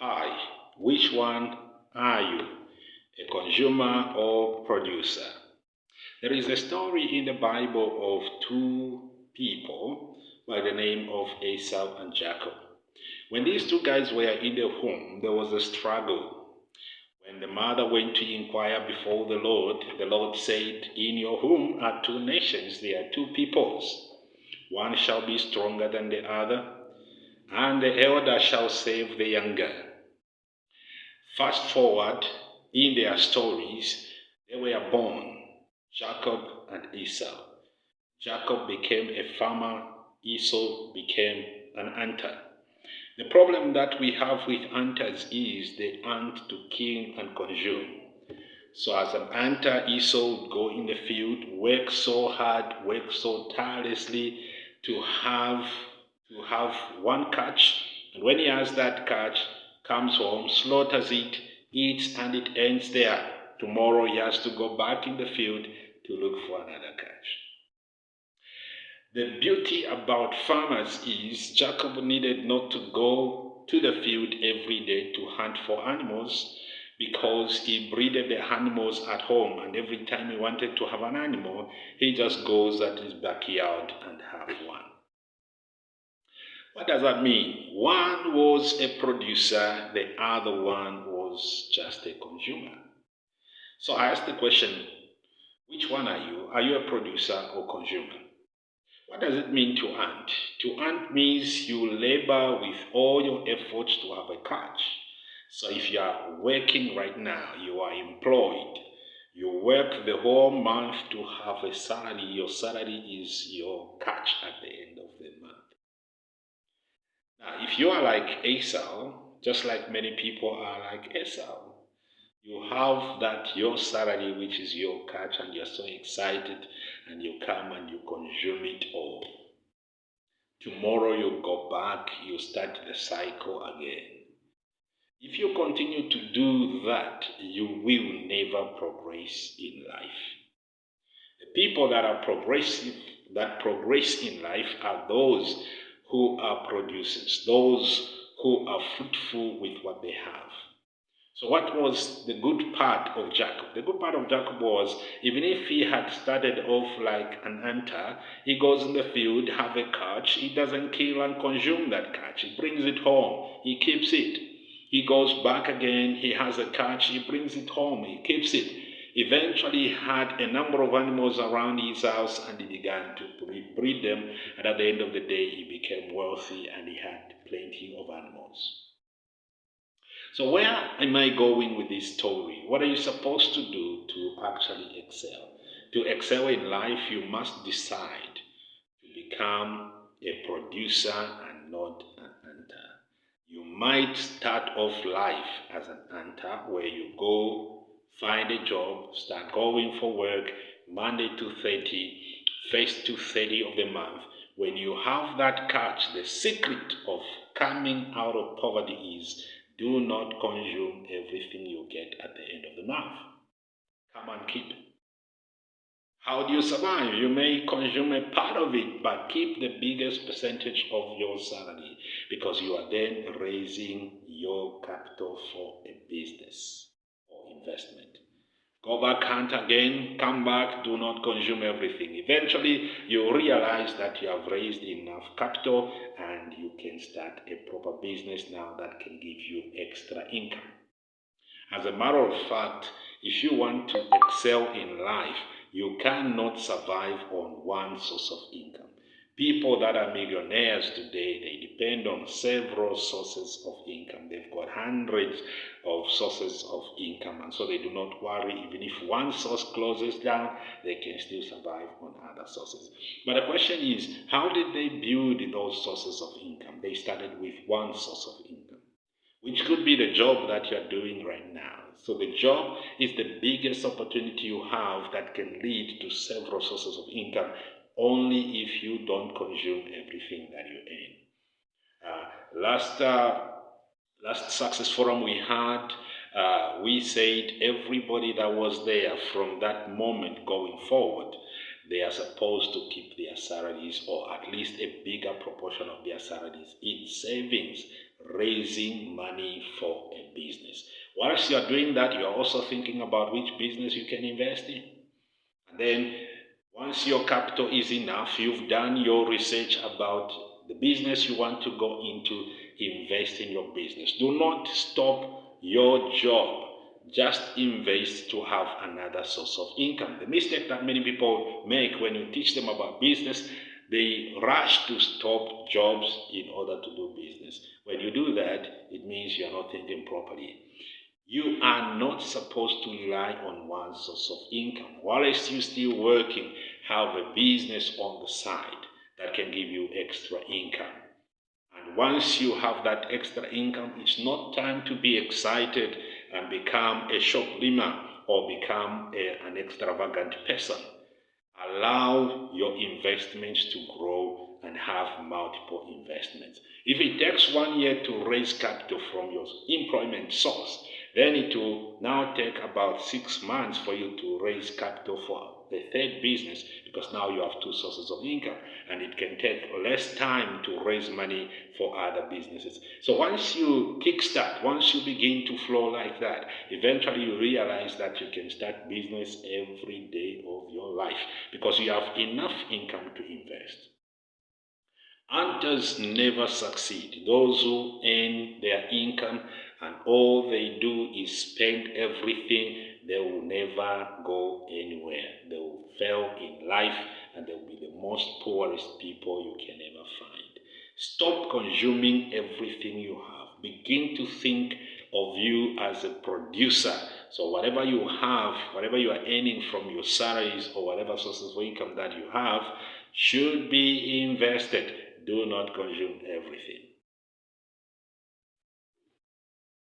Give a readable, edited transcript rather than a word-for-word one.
Hi, which one are you? A consumer or producer? There is a story in the Bible of two people by the name of Esau and Jacob. When these two guys were in the home, there was a struggle. When the mother went to inquire before the Lord said, "In your home are two nations, there are two peoples. One shall be stronger than the other, and the elder shall save the younger." Fast forward in their stories, they were born, Jacob and Esau. Jacob became a farmer, Esau became an hunter. The problem that we have with hunters is they hunt to kill and consume. So as an hunter, Esau would go in the field, work so hard, work so tirelessly to have one catch, and when he has that catch, comes home, slaughters it, eats, and it ends there. Tomorrow he has to go back in the field to look for another catch. The beauty about farmers is Jacob needed not to go to the field every day to hunt for animals because he breeded the animals at home, and every time he wanted to have an animal, he just goes at his backyard and have one. What does that mean? One was a producer, the other one was just a consumer. So I asked the question, which one are you? Are you a producer or consumer? What does it mean to hunt? To hunt means you labor with all your efforts to have a catch. So if you are working right now, you are employed. You work the whole month to have a salary. Your salary is your catch at the end of the month. Now, if you are like Esau, just like many people are like Esau, you have that your salary, which is your catch, and you're so excited, and you come and you consume it all. Tomorrow you go back, you start the cycle again. If you continue to do that, you will never progress in life. The people that are progressive, that progress in life are those who are producers, those who are fruitful with what they have. So what was the good part of Jacob? The good part of Jacob was, even if he had started off like an hunter, he goes in the field, have a catch, he doesn't kill and consume that catch, he brings it home, he keeps it. He goes back again, he has a catch, he brings it home, he keeps it. Eventually he had a number of animals around his house and he began to breed them, and at the end of the day he became wealthy and he had plenty of animals. So where am I going with this story? What are you supposed to do to actually excel? To excel in life, you must decide to become a producer and not an hunter. You might start off life as an hunter where you go, find a job, start going for work, Monday to 30, first to 30 of the month. When you have that catch, the secret of coming out of poverty is do not consume everything you get at the end of the month. Come and keep. How do you survive? You may consume a part of it, but keep the biggest percentage of your salary because you are then raising your capital for a business or investment. Go back, hunt again, come back, do not consume everything. Eventually, you realize that you have raised enough capital and you can start a proper business now that can give you extra income. As a matter of fact, if you want to excel in life, you cannot survive on one source of income. People that are millionaires today, they depend on several sources of income. They've got hundreds of sources of income, and so they do not worry. Even if one source closes down, they can still survive on other sources. But the question is, how did they build those sources of income? They started with one source of income, which could be the job that you're doing right now. So the job is the biggest opportunity you have that can lead to several sources of income only if you don't consume everything that you earn. Last success forum we had, we said everybody that was there from that moment going forward, they are supposed to keep their salaries or at least a bigger proportion of their salaries in savings raising money for a business. Whilst you are doing that, you are also thinking about which business you can invest in. And then once your capital is enough, you've done your research about the business you want to go into, invest in your business. Do not stop your job. Just invest to have another source of income. The mistake that many people make when you teach them about business, they rush to stop jobs in order to do business. When you do that, it means you are not thinking properly. You are not supposed to rely on one source of income. Whilst you're still working, have a business on the side that can give you extra income. And once you have that extra income, it's not time to be excited and become a shoplifter or become an extravagant person. Allow your investments to grow and have multiple investments. If it takes 1 year to raise capital from your employment source, then it will now take about 6 months for you to raise capital for the third business, because now you have two sources of income, and it can take less time to raise money for other businesses. So once you kickstart, once you begin to flow like that, eventually you realize that you can start business every day of your life because you have enough income to invest. Hunters never succeed. Those who earn their income and all they do is spend everything, they will never go anywhere. They will fail in life and they will be the most poorest people you can ever find. Stop consuming everything you have. Begin to think of you as a producer. So whatever you have, whatever you are earning from your salaries or whatever sources of income that you have should be invested. Do not consume everything.